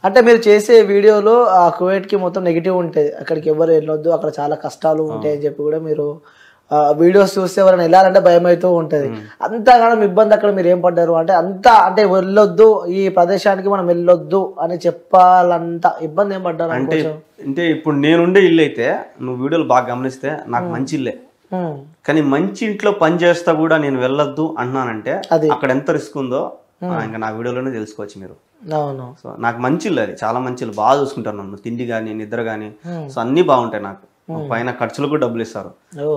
అంటే మీరు చేసే వీడియోలో ఆ కువైట్కి మొత్తం నెగిటివ్ ఉంటుంది, అక్కడికి ఎవరు వెళ్ళొద్దు, అక్కడ చాలా కష్టాలు ఉంటాయి అని చెప్పి కూడా మీరు వీడియోస్ చూస్తే ఎవరైనా వెళ్ళాలంటే భయం అవుతూ ఉంటుంది. అంతగానం ఇబ్బంది అక్కడ మీరు ఏం పడ్డారు అంటే అంటే వెళ్ళొద్దు ఈ ప్రదేశానికి మనం వెళ్ళొద్దు అని చెప్పాలంత ఇబ్బంది ఏం పడ్డారు అంటే అంటే ఇప్పుడు నేనుండే ఇల్లు అయితే నువ్వు వీడియోలు బాగా గమనిస్తే నాకు మంచి ఇల్లే, కానీ మంచి ఇంట్లో పని చేస్తా కూడా నేను వెళ్ళొద్దు అంటున్నానంటే అక్కడ ఎంత రిస్క్ ఉందో ఇంకా నా వీడియోలోనే తెలుసుకోవచ్చు మీరు. అవును. సో నాకు మంచి ఇల్లు, అది చాలా మంచి ఇల్లు, బాగా చూసుకుంటాను నన్ను, తిండి కానీ నిద్ర కానీ, సో అన్నీ బాగుంటాయి నాకు, పైన ఖర్చులు కూడా డబ్బులు ఇస్తారు.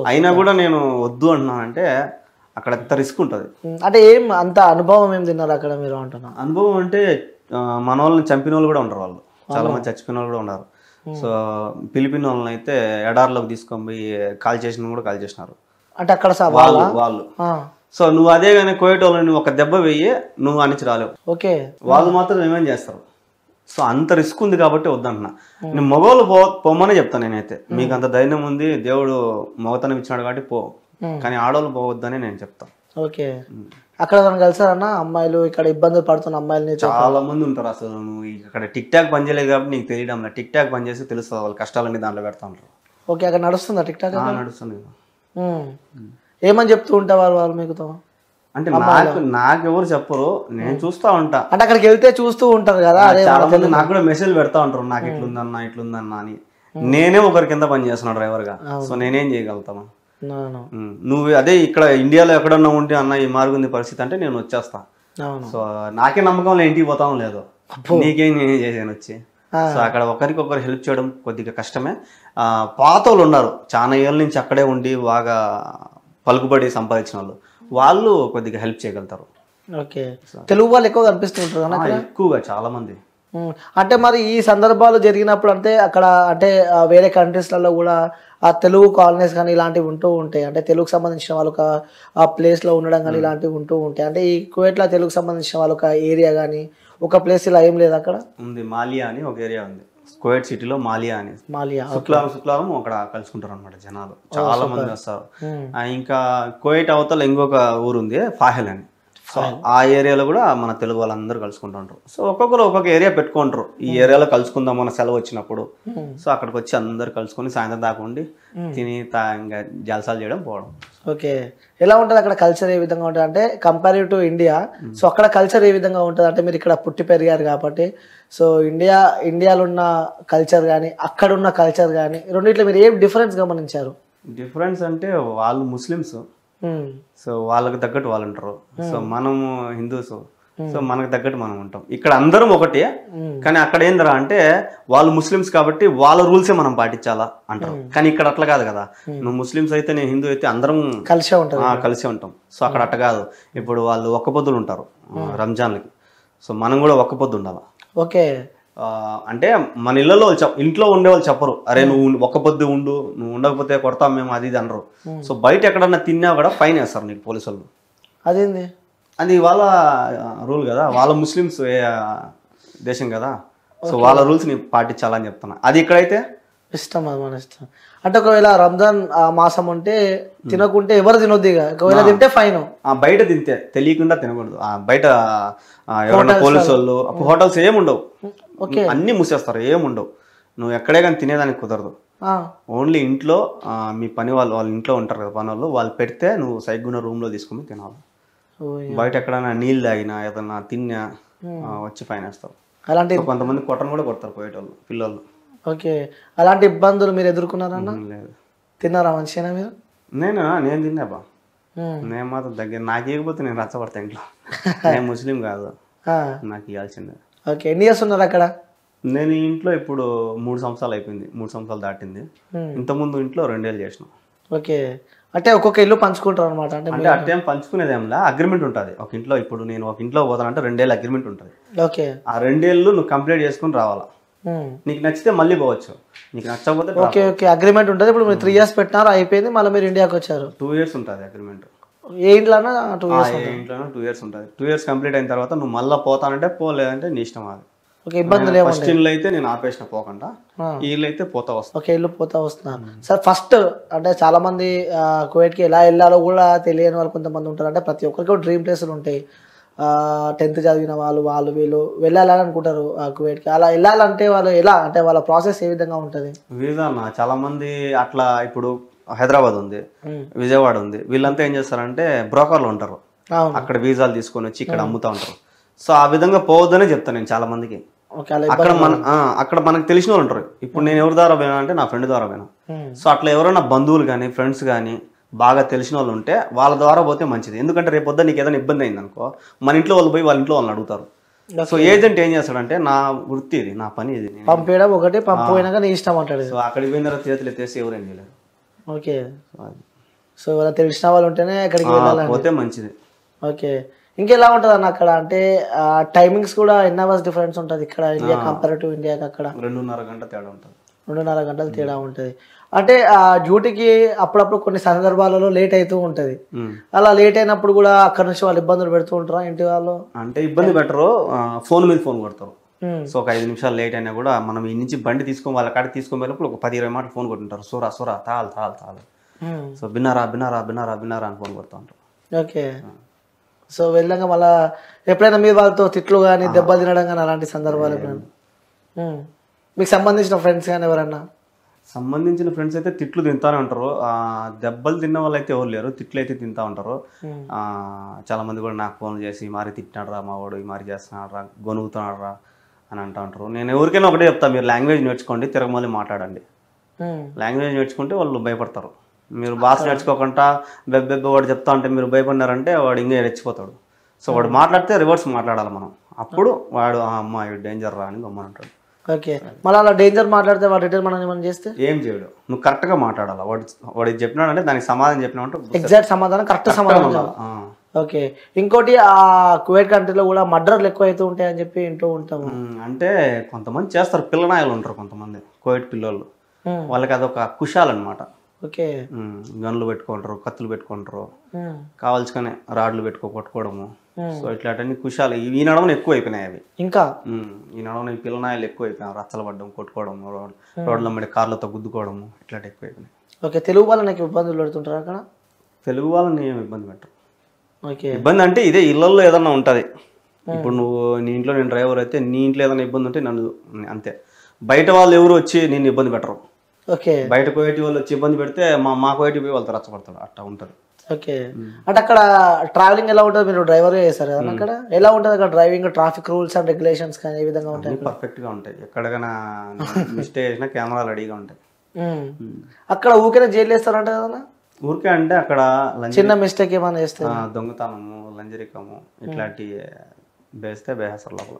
అయినా కూడా నేను వద్దు అంటున్నానంటే అక్కడ ఎంత రిస్క్ ఉంటుంది. అంటే ఏం అంత అనుభవం ఏం తిన్నారు అక్కడ మీరు అంటున్నా? అనుభవం అంటే మన వాళ్ళని చంపిన వాళ్ళు కూడా ఉంటారు, వాళ్ళు చాలా మంది చచ్చిపోయిన వాళ్ళు కూడా ఉన్నారు. సో ఫిలిపిన్ వాళ్ళని అయితే ఎడార్లోకి తీసుకొని పోయి కాల్ చేసిన కూడా కాల్ చేసినారు అంటే అక్కడ వాళ్ళు. సో నువ్వు అదే కానీ కోయట వాళ్ళని ఒక దెబ్బ వెయ్యి నువ్వు అనిచి రాలేవు, ఓకే, వాళ్ళు మాత్రం ఏమేం చేస్తారు. సో అంత రిస్క్ ఉంది కాబట్టి వద్దంటున్నా. నేను మగవాళ్ళు పోమనే చెప్తాను నేనైతే, మీకు అంత ధైర్యం ఉంది, దేవుడు మగతనం ఇచ్చినాడు కాబట్టి పో, కానీ ఆడవాళ్ళు పోవద్దని నేను చెప్తాను. ఓకే. అక్కడ కలిసారన్న అమ్మాయిలు ఇక్కడ ఇబ్బందులు పడుతున్న అమ్మాయిలని చాలా మంది ఉంటారు. అసలు నువ్వు ఇక్కడ టిక్ టాక్ పని చేయలేదు కాబట్టి నీకు తెలియడం లేదు, టిక్ టాక్ పని చేసి తెలుస్తుంది వాళ్ళ కష్టాలన్నీ దాంట్లో పెడతా ఉంటారు. ఓకే, అక్కడ నడుస్తుందా టిక్ టాక్? నడుస్తుంది. ఏమని చెప్తూ ఉంటారు వాళ్ళు మీకుతో? అంటే నాకెవరు చెప్పరు, నేను చూస్తా ఉంటా. అంటే అక్కడికి వెళ్తే చూస్తూ ఉంటారు కదా, చాలా మంది నాకు కూడా మెసేజ్ పెడతా ఉంటారు, నాకు ఇట్లుందన్నా ఇట్లుందన్నా అని. నేనే ఒకరి కింద పని చేస్తున్నా డ్రైవర్ గా, సో నేనేం చేయగలుగుతాను? నువ్వు అదే ఇక్కడ ఇండియాలో ఎక్కడన్నా ఉంటే అన్న ఈ మార్గుంది పరిస్థితి అంటే నేను వచ్చేస్తా. సో నాకే నమ్మకం ఇంటికి పోతాం లేదు, నీకేం నేనేం చేసాను వచ్చి. సో అక్కడ ఒకరికొకరు హెల్ప్ చేయడం కొద్దిగా కష్టమే. పాత వాళ్ళు ఉన్నారు చాలా ఏళ్ళ నుంచి అక్కడే ఉండి బాగా పలుకుబడి సంపాదించిన వాళ్ళు కొద్దిగా హెల్ప్ చేయగలుగుతారు. ఓకే, తెలుగు వాళ్ళు ఎక్కువ కనిపిస్తుంటారు ఎక్కువగా చాలా మంది. అంటే మరి ఈ సందర్భాలు జరిగినప్పుడు అంటే అక్కడ అంటే వేరే కంట్రీస్లలో కూడా ఆ తెలుగు కాలనీస్ కానీ ఇలాంటివి ఉంటూ ఉంటాయి, అంటే తెలుగుకు సంబంధించిన వాళ్ళు ఒక ఆ ప్లేస్లో ఉండడం కానీ ఇలాంటివి ఉంటూ ఉంటాయి. అంటే ఈ కువైట్లో తెలుగుకు సంబంధించిన వాళ్ళు ఒక ఏరియా కానీ ఒక ప్లేస్ ఇలా ఏం లేదు అక్కడ? ఉంది, మాలియా అని ఒక ఏరియా ఉంది కువైట్ సిటీలో, మాలియా అని. శుక్రవారం అక్కడ కలుసుకుంటారు అనమాట జనాలు, చాలా మంది వస్తారు. ఇంకా కువైట్ అవతల ఇంకొక ఊరు ఉంది ఫాహెల్ అని, సో ఆ ఏరియాలో కూడా మన తెలుగు వాళ్ళందరూ కలుసుకుంటుంటారు. సో ఒక్కొక్కరు ఒక్కొక్క ఏరియా పెట్టుకుంటారు, ఈ ఏరియాలో కలుసుకుందాం మన సెలవు వచ్చినప్పుడు. సో అక్కడికి వచ్చి అందరు కలుసుకొని సాయంత్రం దాకా ఉండి తిని ఇంకా జలసాలు చేయడం పోవడం. ఓకే, ఎలా ఉంటుంది అక్కడ కల్చర్, ఏ విధంగా ఉంటుంది అంటే కంపేర్ టు ఇండియా? సో అక్కడ కల్చర్ ఏ విధంగా ఉంటుంది అంటే మీరు ఇక్కడ పుట్టి పెరిగారు కాబట్టి, సో ఇండియాలో ఉన్న కల్చర్ కానీ అక్కడ ఉన్న కల్చర్ కానీ రెండిట్లో మీరు ఏం డిఫరెన్స్ గమనించారు? డిఫరెన్స్ అంటే వాళ్ళు ముస్లిమ్స్, సో వాళ్ళకి తగ్గట్టు వాళ్ళు ఉంటారు. సో మనము హిందూస్, సో మనకు తగ్గట్టు మనం ఉంటాం. ఇక్కడ అందరం ఒకటే, కానీ అక్కడ ఏందిరా అంటే వాళ్ళు ముస్లిమ్స్ కాబట్టి వాళ్ళ రూల్సే మనం పాటించాలా అంటారు. కానీ ఇక్కడ అట్లా కాదు కదా, నువ్వు ముస్లిమ్స్ అయితే నేను హిందూ అయితే అందరం కలిసే ఉంటాం. సో అక్కడ అట్లా కాదు. ఇప్పుడు వాళ్ళు ఒక్క పొద్దులు ఉంటారు రంజాన్లకి, సో మనం కూడా ఒక్క పొద్దు ఉండాలి. ఓకే, అంటే మన ఇళ్లలో ఇంట్లో ఉండేవాళ్ళు చెప్పరు, అరే నువ్వు ఒక్క పొద్దు ఉండు, నువ్వు ఉండకపోతే కొడతాం మేము, అది ఇది అనరు. సో బయట ఎక్కడన్నా తిన్నా కూడా ఫైన్ వేస్తారు నీకు పోలీసు వాళ్ళు. అదేంది? అది వాళ్ళ రూల్ కదా, వాళ్ళ ముస్లిమ్స్ దేశం కదా, సో వాళ్ళ రూల్స్ ని పాటించాలని చెప్తున్నా. అది ఇక్కడైతే ఇష్టం, అది మన ఇష్టం. అంటే ఒకవేళ రంజాన్ మాసం ఉంటే తినకుంటే ఎవరు తినొద్దు, ఇక ఒకవేళ తింటే ఫైన్. బయట తింటే తెలియకుండా తినకూడదు. బయట ఎవరైనా పోలీసు వాళ్ళు, హోటల్స్ ఏముండవు, అన్ని మూసేస్తారు, ఏముండవు. నువ్వు ఎక్కడే కానీ తినేదానికి కుదరదు. ఓన్లీ ఇంట్లో మీ పని వాళ్ళ ఇంట్లో ఉంటారు కదా పని వాళ్ళు పెడితే నువ్వు సైగ్గున్న రూమ్ లో తీసుకుని తినాలి. బయట ఎక్కడైనా నీళ్ళు తాగినా ఏదన్నా తిన్నా వచ్చి ఫైన్ వేస్తారు. అలాంటి కొంతమంది కొట్టను కూడా కొడతారు పోయేటోళ్ళు పిల్లలు. ఓకే, అలాంటి ఇబ్బందులు మీరు ఎదుర్కొన్నారన్నా? లేదు. తిన్నారా మంచిగా మీరు? నేను తిన్నాబా, నేను మాత్రం దగ్గర నాకు ఇవ్వకపోతే నేను రచ్చబడతా ఇంట్లో. నేను ముస్లిం కాదు, నాకు ఇవ్వాల్సిందే. ఓకే, ఎన్ని ఇయర్స్ ఉన్నారు అక్కడ? నేను ఇంట్లో ఇప్పుడు 3 సంవత్సరాలు అయిపోయింది, 3 సంవత్సరాలు దాటింది. ఇంతకుముందు ఇంట్లో 2 ఏళ్ళు చేసిన. ఓకే, అంటే ఒక్కొక్క ఇల్లు పంచుకుంటారు అనమాట? అంటే అట్టేం పంచుకునేదేంలా, అగ్రిమెంట్ ఉంటుంది ఒక ఇంట్లో. ఇప్పుడు నేను ఒక ఇంట్లో పోతానంటే 2 ఏళ్ళు అగ్రిమెంట్ ఉంటుంది. ఓకే, ఆ 2 ఏళ్ళు నువ్వు కంప్లీట్ చేసుకుని రావాలా. నీకు నచ్చితే మళ్ళీ పోవచ్చు, నీకు నచ్చకపోతే. ఓకే ఓకే, అగ్రిమెంట్ ఉంటుంది. ఇప్పుడు మీరు 3 years పెట్టినారు, అయిపోయింది, మళ్ళీ మీరు ఇండియాకి వచ్చారు. 2 years ఉంటుంది అగ్రిమెంట్. ఏ ఇంట్లోనా 2 years? ఏ ఇంట్లోనా 2 years ఉంటుంది. 2 years కంప్లీట్ అయిన తర్వాత నువ్వు మళ్ళీ పోతానంటే పోలేదంటే నీ ఇష్టం. అది ఓకే, ఇబ్బందులు ఏమో. ఫస్ట్ ఇల్లు అయితే నేను ఆపేసిన పోకుండా, ఈ ఇల్లు అయితే పోతా వస్తా. ఓకే, ఇల్లు పోతా వస్తున్నారు. సార్ ఫస్ట్ అంటే చాలా మంది కువైట్కి ఎలా వెళ్ళాలో కూడా తెలియని వాళ్ళు కొంతమంది ఉంటారు. అంటే ప్రతి ఒక్కరికి డ్రీమ్ ప్లేస్లు ఉంటాయి. 10th చదివిన వాళ్ళు వీళ్ళు వెళ్ళాలని అనుకుంటారు కువైట్కి. అలా వెళ్ళాలంటే వాళ్ళు ఎలా, అంటే వాళ్ళ ప్రాసెస్ ఏ విధంగా ఉంటుంది? వీసా అన్న చాలా మంది అట్లా, ఇప్పుడు హైదరాబాద్ ఉంది, విజయవాడ ఉంది, వీళ్ళంతా ఏం చేస్తారంటే బ్రోకర్లు ఉంటారు, అక్కడ వీసాలు తీసుకొని వచ్చి ఇక్కడ అమ్ముతా ఉంటారు. సో ఆ విధంగా పోవద్దనే చెప్తాను నేను చాలా మందికి. అక్కడ మనకు తెలిసిన వాళ్ళు ఉంటారు. ఇప్పుడు నేను ఎవరి ద్వారా పోయినా అంటే నా ఫ్రెండ్ ద్వారా పోయినా. సో అట్లా ఎవరైనా బంధువులు కానీ ఫ్రెండ్స్ కానీ బాగా తెలిసిన వాళ్ళు ఉంటే వాళ్ళ ద్వారా పోతే మంచిది. ఎందుకంటే రేపు పొద్దున్న నీకు ఏదైనా ఇబ్బంది అయింది అనుకో, మన ఇంట్లో వాళ్ళు పోయి వాళ్ళ ఇంట్లో వాళ్ళని అడుగుతారు. సో ఏజెంట్ ఏం చేస్తాడంటే, నా వృత్తి ఇది, నా పని ఇది, పంపేయడం ఒకటి, పంపిపోయినాక నీ ఇష్టం అంటాడు. సో అక్కడికి పోయిన తర్వాత చేతులు ఎత్తేసి ఎవరేం చేయలేరు. ఓకే, సో తెలిసిన వాళ్ళు ఉంటేనే అక్కడికి వెళ్ళాలి, పోతే మంచిది. ఓకే, ఇంకెలా ఉంటుంది అన్న అక్కడ? అంటే టైమింగ్స్ కూడా ఎన్ని అవర్స్ డిఫరెన్స్ ఉంటుంది ఇక్కడ ఇండియా కంపారిటివ్ ఇండియాకి? అక్కడ 2.5 గంటల తేడా ఉంటుంది. 2.5 గంటలు తేడా ఉంటుంది. అంటే డ్యూటీకి అప్పుడప్పుడు కొన్ని సందర్భాలలో లేట్ అవుతూ ఉంటుంది. అలా లేట్ అయినప్పుడు కూడా అక్కడ నుంచి వాళ్ళు ఇబ్బందులు పెడుతూ ఉంటారా ఇంటి వాళ్ళు? అంటే ఇబ్బంది పెట్టరు, ఫోన్ మీద ఫోన్ కొడతారు. సో ఒక 5 నిమిషాలు లేట్ అయినా కూడా మనం ఈ నుంచి బండి తీసుకొని వాళ్ళ కాడికి తీసుకొని వెళ్ళినప్పుడు ఒక 10-20 మాటలు ఫోన్ కొట్టుంటారు. సోరా తాల్. సో బిన్నారా అని ఫోన్ కొడుతూ ఉంటారు. ఓకే, సో వెళ్ళాక మళ్ళీ ఎప్పుడైనా మీరు వాళ్ళతో తిట్లు కానీ దెబ్బలు తినడం కానీ అలాంటి సందర్భాలు ఎప్పుడైనా మీకు సంబంధించిన ఫ్రెండ్స్ కానీ ఎవరన్నా? సంబంధించిన ఫ్రెండ్స్ అయితే తిట్లు తింటానే ఉంటారు. దెబ్బలు తిన్న వాళ్ళు అయితే ఎవరు లేరు, తిట్లు అయితే తింటా ఉంటారు. చాలా మంది కూడా నాకు ఫోన్ చేసి మరి తిట్టినాడు రా మా వాడు, ఈ మరి చేస్తున్నాడు రా, గొనుగుతున్నాడు రా అని అంటూ ఉంటారు. నేను ఎవరికైనా ఒకటే చెప్తాను, మీరు లాంగ్వేజ్ నేర్చుకోండి, తిరగమల్లి మాట్లాడండి. లాంగ్వేజ్ నేర్చుకుంటే వాళ్ళు భయపడతారు. మీరు భాష నేర్చుకోకుండా వాడు చెప్తా ఉంటే మీరు భయపడినారంటే వాడు ఇంకా రెచ్చిపోతాడు. సో వాడు మాట్లాడితే రివర్స్ మాట్లాడాలి మనం, అప్పుడు వాడు అమ్మ డేంజర్ రా అని గమ్మనంటాడు. ఓకే, మళ్ళీ అలా డేంజర్ మాట్లాడితే వాడు రిటర్న్ మనం ఏమైనా చేస్తే ఏం చేయడు, నువ్వు కరెక్ట్గా మాట్లాడాలి. వాడు చెప్పినాడంటే దానికి సమాధానం చెప్పినామంటే ఎగ్జాక్ట్ సమాధానం, కరెక్ట్ సమాధానం. ఓకే, ఇంకోటి కువైట్ కంట్రీలో కూడా మర్డర్లు ఎక్కువ అవుతూ ఉంటాయి అని చెప్పి వింటూ ఉంటాము. అంటే కొంతమంది చేస్తారు, పిల్లనాయలు ఉంటారు కొంతమంది కువైట్ పిల్లలు, వాళ్ళకి అదొక కుషాలన్నమాట. ఓకే, గన్లు పెట్టుకుంటారు, కత్తులు పెట్టుకుంటారు, కావాల్సుకొని రాడ్లు కొట్టుకోవడము. సో ఇట్లాంటి కుషాలు ఈ నడవని ఎక్కువ అయిపోయినాయి అవి. ఇంకా ఈ నడవని పిల్లనాయలు ఎక్కువ అయిపోయినాయి, రచ్చలు పడ్డం, కొట్టుకోవడం, రోడ్ల మీద కార్లతో గుద్దుకోవడము, ఇట్లాంటి ఎక్కువ అయిపోయినాయి. ఓకే, తెలుగు వాళ్ళకి ఇబ్బందులు పెడుతుంటారు అక్కడ? తెలుగు వాళ్ళని ఏమి ఇబ్బంది పెట్టరు. ఓకే, ఇబ్బంది అంటే ఇదే ఇళ్లలో ఏదన్నా ఉంటుంది. ఇప్పుడు నువ్వు నీ ఇంట్లో నేను డ్రైవర్ అయితే నీ ఇంట్లో ఏదైనా ఇబ్బంది ఉంటే నన్ను అంతే. బయట వాళ్ళు ఎవరు వచ్చి నేను ఇబ్బంది పెట్టరు. ఓకే, బయట కోయటి వాళ్ళు వచ్చి ఇబ్బంది పెడితే మా కోయటి పోయి వాళ్ళతో రచ్చపడతాడు, అట్లా ఉంటుంది. ఓకే, అంటే అక్కడ ట్రావెలింగ్ ఎలా ఉంటుంది? మీరు డ్రైవర్ చేస్తారు కదా అక్కడ, ఎలా ఉంటుంది అక్కడ driving? Traffic rules and regulations కానీ ఏ విధంగా ఉంటాయి? పర్ఫెక్ట్ గా ఉంటాయి, ఎక్కడికైనా మిస్టేక్ చేసినా కెమెరాలు రెడీగా ఉంటాయి. అక్కడ ఊరికే జైలు వేస్తారంట కదా? ఊరికే అంటే అక్కడ చిన్న మిస్టేక్ ఏమైనా చేస్తే, దొంగతనము, లంజరికము ఇట్లాంటి వేస్తే బేహసర్ లోపల.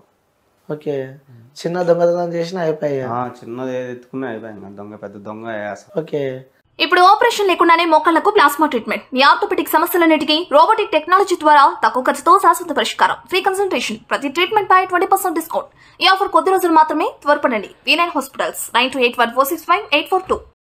ఓకే, చిన్న దొంగతనం చేసినా అయిపోయాయి, చిన్నది ఏది ఎత్తుకున్నా అయిపోయింది, దొంగ పెద్ద దొంగ. ఓకే, ఇప్పుడు ఆపరేషన్ లేకుండానే మోకాళ్లకు ప్లాస్మా ట్రీట్మెంట్, మీ ఆర్థోపెటిక్ సమస్యలన్నిటికీ రోబోటిక్ టెక్నాలజీ ద్వారా తక్కువ ఖర్చుతో శాశ్వత పరిష్కారం, ఫ్రీ కన్సల్టేషన్, ప్రతి ట్రీట్మెంట్ పై 20% డిస్కౌంట్. ఈ ఆఫర్ కొద్ది రోజులు మాత్రమే, త్వరపడండి. V9 hospitals 9281465842.